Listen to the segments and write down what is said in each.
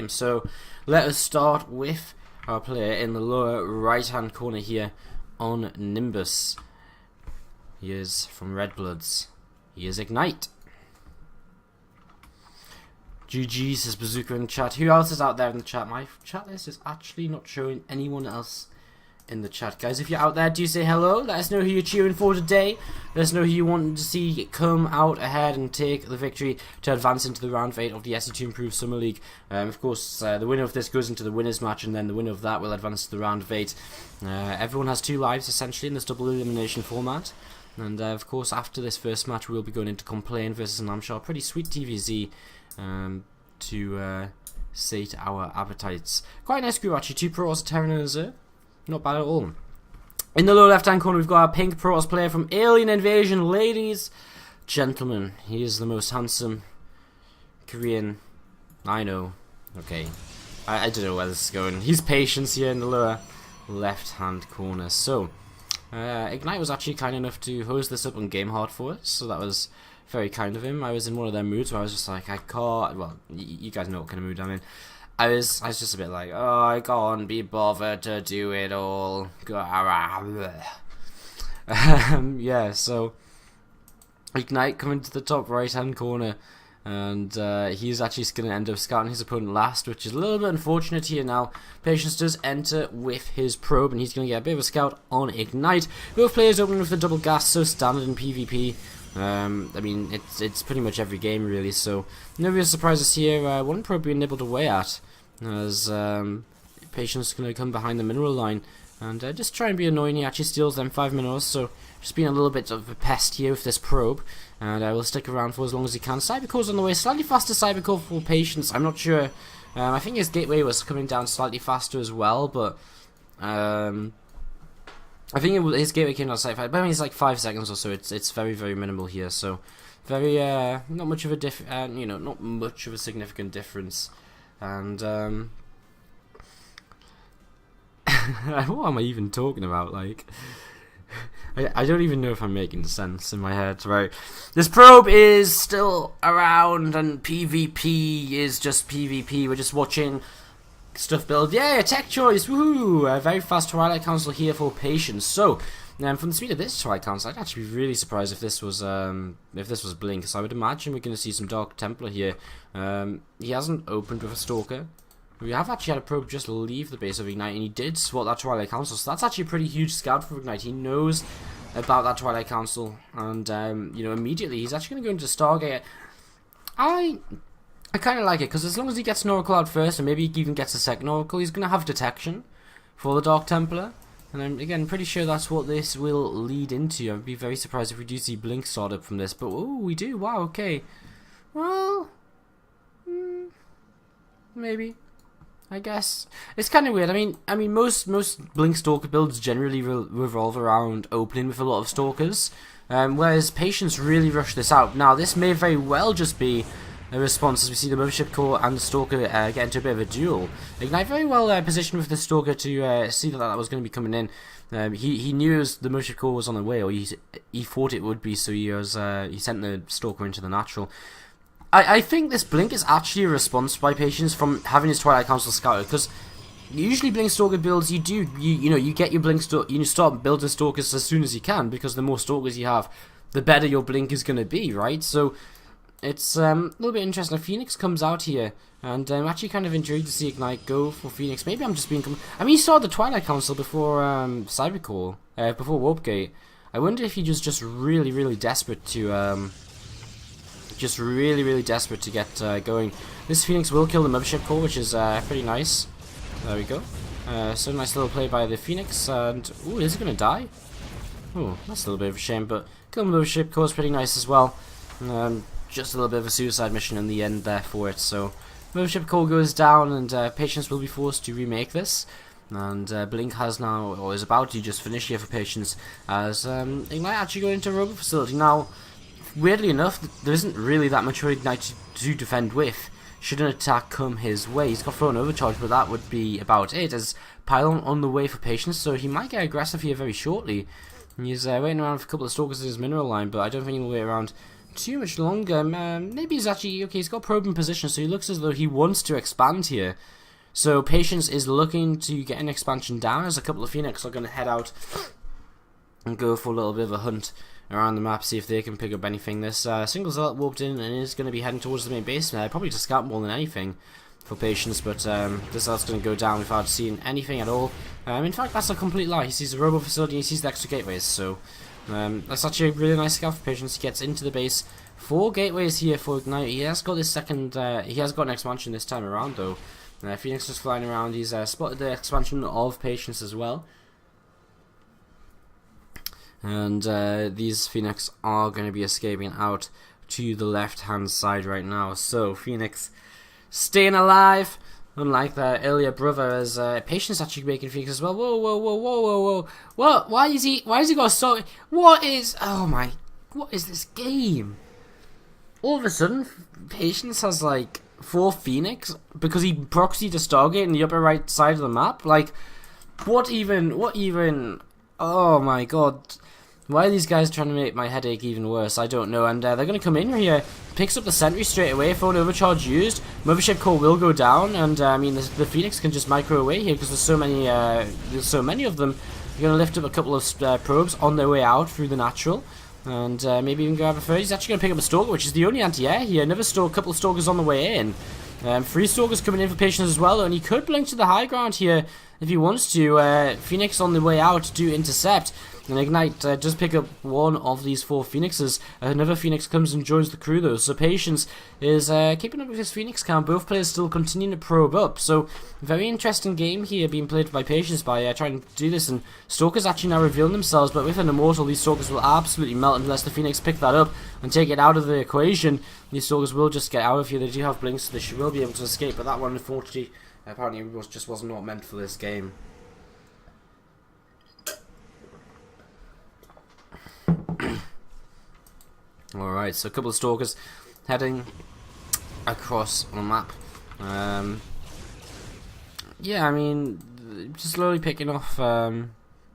So let us start with our player in the lower right hand corner here on Nimbus. He is from Red Bloods. He is Ignite. GG says Bazooka in the chat. Who else is out there in the chat? My chat list is actually not showing anyone else in the chat. Guys, if you're out there, do say hello. Let us know who you're cheering for today. Let us know who you want to see come out ahead and take the victory to advance into the round of 8 of the SC2 Improved Summer League. Of course, the winner of this goes into the winners match, and then the winner of that will advance to the round of 8. Everyone has 2 lives essentially in this double elimination format. And of course, after this first match, we'll be going into Complain versus Namshar. Pretty sweet TVZ to sate our appetites. Quite a nice group actually. 2 Protoss, Terran and Azure. Not bad at all. In the lower left hand corner, we've got our pink Protoss player from Alien Invasion. Ladies, gentlemen, he is the most handsome Korean. I know. Okay. I don't know where this is going. He's Patience here in the lower left hand corner. So, Ignite was actually kind enough to host this up on Game Hard for us, so that was very kind of him. I was in one of their moods where I was just like, I can't. Well, you guys know what kind of mood I'm in. I was just a bit like, oh, I can't be bothered to do it all. Yeah, so Ignite coming to the top right hand corner, and he's actually going to end up scouting his opponent last, which is a little bit unfortunate here now. Patience does enter with his probe, and he's going to get a bit of a scout on Ignite. Both players opening with the double gas, so standard in PvP. I mean, it's pretty much every game really, so no real surprises here. One probe being nibbled away at, as Patience going to come behind the mineral line and just try and be annoying. He actually steals them 5 minerals, so just being a little bit of a pest here with this probe, and I will stick around for as long as he can. Cybercore's on the way, slightly faster Cybercore for Patience. I'm not sure. I think his gateway was coming down slightly faster as well, but I think his gateway came down slightly faster. But I mean, it's like 5 seconds or so. It's very, very minimal here. So very not much of a not much of a significant difference. And what am I even talking about? Like, I don't even know if I'm making sense in my head. Right, this probe is still around, and PvP is just PvP. We're just watching stuff build. Yeah, tech choice. Woohoo! A very fast Twilight Council here for Patience. So, from the speed of this Twilight Council, I'd actually be really surprised if this was Blink. So I would imagine we're going to see some Dark Templar here. He hasn't opened with a Stalker. We have actually had a probe just leave the base of Ignite, and he did swat that Twilight Council. So that's actually a pretty huge scout for Ignite. He knows about that Twilight Council, and immediately he's actually going to go into Stargate. I kind of like it, because as long as he gets an Oracle out first, and maybe he even gets a second Oracle, he's going to have detection for the Dark Templar. And I'm, again, pretty sure that's what this will lead into. I'd be very surprised if we do see Blink start up from this. But, oh, we do. Wow, okay. Well, maybe. I guess. It's kind of weird. I mean, most Blink Stalker builds generally revolve around opening with a lot of Stalkers. Whereas Patience really rushed this out. Now, this may very well just be a response as we see the Mothership Core and the Stalker get into a bit of a duel. Ignite very well positioned with the Stalker to see that was going to be coming in. He knew the Mothership Core was on the way, or he thought it would be, so he sent the Stalker into the natural. I think this Blink is actually a response by Patience from having his Twilight Council scouted, because usually Blink Stalker builds, you get your Blink Stalker, you start building Stalkers as soon as you can, because the more Stalkers you have, the better your Blink is going to be, right? So it's a little bit interesting. Phoenix comes out here, and I'm actually kind of intrigued to see Ignite go for Phoenix. Maybe I'm just being... I mean, he saw the Twilight Council before Cybercore, before Warpgate. I wonder if he was just really, really desperate to... to get going. This Phoenix will kill the Mothership Core, which is pretty nice. There we go. So nice little play by the Phoenix, and... Ooh, is it going to die? Oh, that's a little bit of a shame, but killing the Mothership Core is pretty nice as well. Just a little bit of a suicide mission in the end there for it. So Mothership Core goes down, and Patience will be forced to remake this. And Blink has now, or is about to just finish here for Patience, as Ignite actually going into a robot facility. Now, weirdly enough, there isn't really that much for Ignite to defend with. Should an attack come his way, he's got thrown overcharge, but that would be about it. As Pylon on the way for Patience, so he might get aggressive here very shortly. He's waiting around for a couple of Stalkers in his mineral line, but I don't think he'll wait around too much longer. Maybe he's actually... Okay, he's got probe in position, so he looks as though he wants to expand here. So Patience is looking to get an expansion down, as a couple of Phoenix are going to head out and go for a little bit of a hunt around the map, see if they can pick up anything. This single zealot warped in and is going to be heading towards the main base now, probably to scout more than anything for Patience, but this zealot's going to go down without seeing anything at all. In fact, that's a complete lie. He sees the robo facility and he sees the extra gateways, so that's actually a really nice scout for Patience. He gets into the base. 4 gateways here for Ignite. He has got this second, he has got an expansion this time around though. Phoenix is flying around. He's spotted the expansion of Patience as well. And these Phoenix are going to be escaping out to the left-hand side right now. So Phoenix staying alive, unlike their earlier brother, as Patience actually making Phoenix as well. Whoa, whoa, whoa, whoa, whoa, whoa! What? Why is he got so? What is? Oh my! What is this game? All of a sudden, Patience has like 4 Phoenix because he proxied a Stargate in the upper right side of the map. Like, what even? Oh my god! Why are these guys trying to make my headache even worse? I don't know. And they're going to come in here. Picks up the sentry straight away. Phone overcharge used. Mothership core will go down. And I mean, the Phoenix can just micro away here because there's so many. There's so many of them. You're going to lift up a couple of probes on their way out through the natural. And maybe even grab a third. He's actually going to pick up a Stalker, which is the only anti-air here. Another couple of Stalkers on the way in. 3 Stalkers coming in for Patience as well. And he could blink to the high ground here if he wants to. Phoenix on the way out to intercept. And Ignite does pick up 1 of these 4 Phoenixes. Another Phoenix comes and joins the crew though. So Patience is keeping up with his Phoenix count. Both players still continuing to probe up. So very interesting game here being played by Patience by trying to do this. And Stalkers actually now revealing themselves. But with an Immortal, these Stalkers will absolutely melt unless the Phoenix pick that up and take it out of the equation. These Stalkers will just get out of here. They do have blinks, so they will be able to escape. But that one, unfortunately, apparently just was not meant for this game. Alright, so a couple of Stalkers heading across on the map. Yeah, I mean, just slowly picking off. I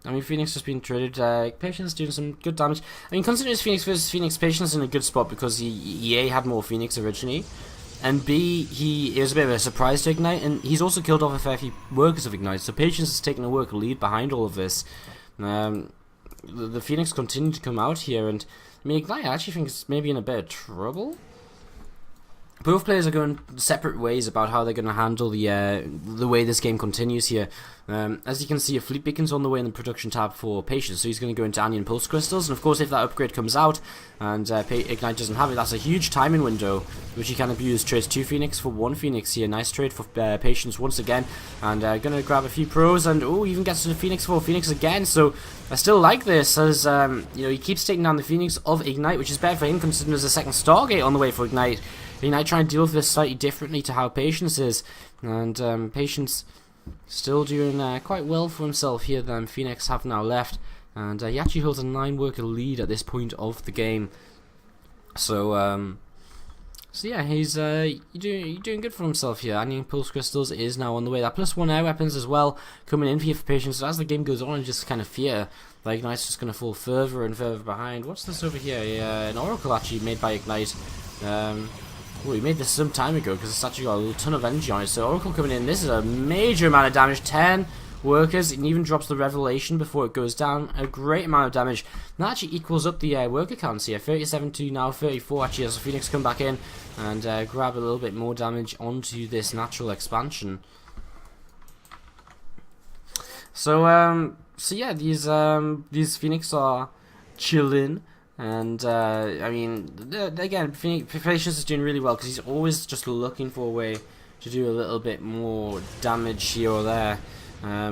mean, Phoenix has been traded. Patience doing some good damage. I mean, considering it's Phoenix versus Phoenix, Patience is in a good spot because he A, had more Phoenix originally, and B, it was a bit of a surprise to Ignite, and he's also killed off a fair few workers of Ignite, so Patience is taking a work lead behind all of this. The Phoenix continue to come out here, and I mean, Ignite I actually think is maybe in a bit of trouble. Both players are going separate ways about how they're going to handle the way this game continues here. As you can see, a fleet beacon's on the way in the production tab for Patience, so he's going to go into Anion Pulse Crystals, and of course if that upgrade comes out and Ignite doesn't have it, that's a huge timing window which he can abuse. Trades 2 Phoenix for 1 Phoenix here. Nice trade for Patience once again, and going to grab a few pros, and even gets to the Phoenix for Phoenix again. So I still like this, as you know, he keeps taking down the Phoenix of Ignite, which is better for him considering there's a second Stargate on the way for Ignite. Ignite trying to deal with this slightly differently to how Patience is, and Patience still doing quite well for himself here. Then Phoenix have now left, and he actually holds a 9 worker lead at this point of the game. So yeah, he's doing good for himself here. Anion Pulse Crystals is now on the way. That +1 air weapons as well coming in here for Patience. So as the game goes on, I just kind of fear like Ignite's just going to fall further and further behind. What's this over here? An Oracle actually made by Ignite. Well, we made this some time ago because it's actually got a ton of energy on it. So Oracle coming in, this is a major amount of damage. 10 workers, it even drops the Revelation before it goes down. A great amount of damage. That actually equals up the worker counts here. 37 to now 34 actually as the Phoenix come back in and grab a little bit more damage onto this natural expansion. So yeah, these Phoenix are chilling. And I mean, again, Patience is doing really well because he's always just looking for a way to do a little bit more damage here or there.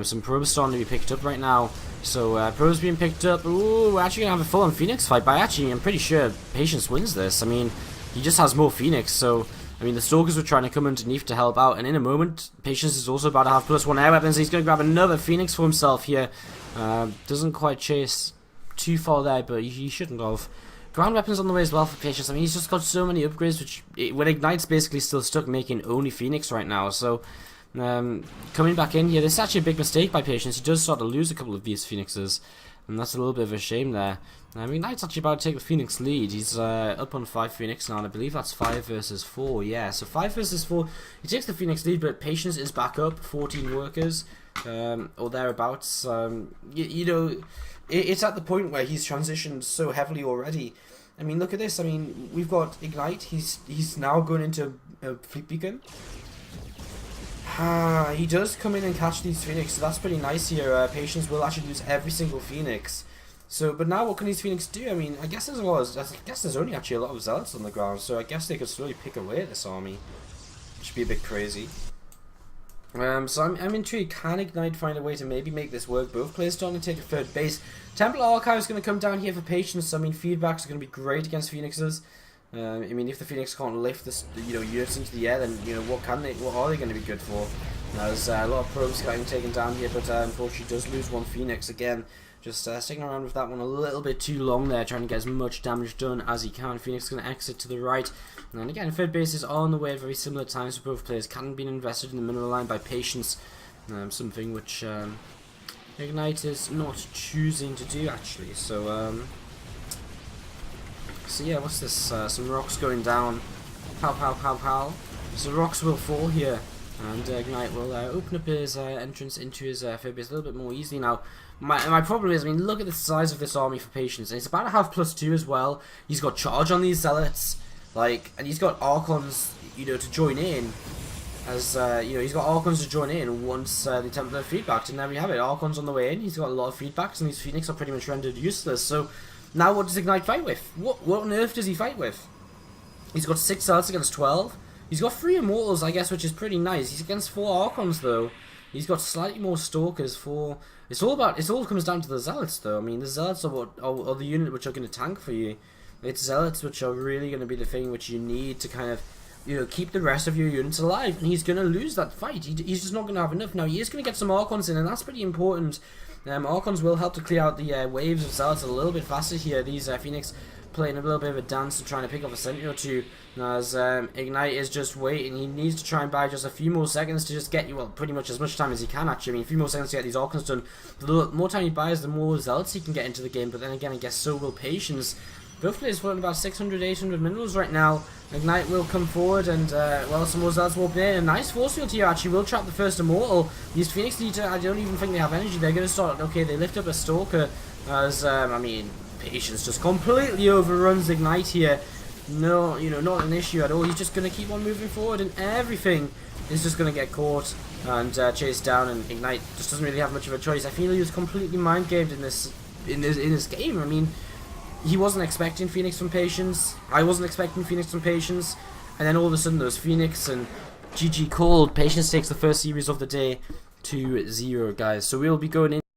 Some probes starting to be picked up right now. So probes being picked up. Ooh, we're actually gonna have a full-on Phoenix fight. But actually, I'm pretty sure Patience wins this. I mean, he just has more Phoenix. So I mean, the Stalkers were trying to come underneath to help out, and in a moment, Patience is also about to have +1 air weapons. He's gonna grab another Phoenix for himself here. Doesn't quite chase too far there, but he shouldn't have. Ground weapons on the way as well for Patience. I mean, he's just got so many upgrades, which when Ignite's basically still stuck making only Phoenix right now. So coming back in here, this is actually a big mistake by Patience. He does start to lose a couple of these Phoenixes. and that's a little bit of a shame there. Ignite's actually about to take the Phoenix lead. He's up on 5 Phoenix now, and I believe that's 5 versus 4. Yeah, so 5 versus 4. He takes the Phoenix lead, but Patience is back up, 14 workers, or thereabouts. You know, it's at the point where he's transitioned so heavily already. I mean, look at this. I mean, we've got Ignite. He's now going into Fleet Beacon. He does come in and catch these Phoenix, so that's pretty nice here. Patience will actually lose every single Phoenix. So, but now what can these Phoenix do? I mean, I guess there's only actually a lot of Zealots on the ground, so I guess they could slowly pick away at this army, which would be a bit crazy. So I'm intrigued. Can Ignite find a way to maybe make this work? Both players starting to take a third base. Templar Archive is going to come down here for Patience. So, I mean, feedbacks are going to be great against Phoenixes. I mean, if the Phoenix can't lift this, units into the air, then what are they going to be good for? There's a lot of probes getting taken down here, but unfortunately does lose one Phoenix again. Just sticking around with that one a little bit too long there, trying to get as much damage done as he can. Phoenix is going to exit to the right. And then again, third bases are on the way at very similar times for both players. Cannon being invested in the middle line by Patience. Something which Ignite is not choosing to do, actually. So yeah, what's this? Some rocks going down. Pow, pow, pow, pow. So rocks will fall here. And Ignite will open up his entrance into his third base a little bit more easily now. My problem is, I mean, look at the size of this army for Patience. And it's about to have +2 as well. He's got charge on these Zealots, and he's got Archons, to join in. As he's got Archons to join in once the Templar feedbacked, and there we have it. Archons on the way in. He's got a lot of feedbacks, and these Phoenix are pretty much rendered useless. So now, what does Ignite fight with? What on earth does he fight with? He's got 6 Zealots against 12. He's got 3 Immortals, I guess, which is pretty nice. He's against 4 Archons, though. He's got slightly more Stalkers for... It all comes down to the Zealots, though. I mean, the Zealots are the unit which are going to tank for you. It's Zealots which are really going to be the thing which you need to kind of, keep the rest of your units alive. And he's going to lose that fight. He's just not going to have enough. Now, he is going to get some Archons in, and that's pretty important. Archons will help to clear out the waves of Zealots a little bit faster here. These Phoenix playing a little bit of a dance and trying to pick up a Sentinel or 2. As Ignite is just waiting. He needs to try and buy just a few more seconds to just get you, well, pretty much as much time as he can, actually. I mean, a few more seconds to get these Archons done. The more time he buys, the more Zealots he can get into the game. But then again, I guess so will Patience. Both players floating about 600, 800 minerals right now. Ignite will come forward and, some more Zealots walking in. A nice force field here, actually, will trap the first Immortal. These Phoenix need to, I don't even think they have energy. They're going to start, okay, they lift up a Stalker. As, Patience just completely overruns Ignite here. No, not an issue at all. He's just going to keep on moving forward, and everything is just going to get caught and chased down. And Ignite just doesn't really have much of a choice. I feel he was completely mind gamed in this game. I mean, he wasn't expecting Phoenix from Patience. I wasn't expecting Phoenix from Patience, and then all of a sudden those Phoenix and GG called. Patience takes the first series of the day 2-0, guys. So we'll be going in.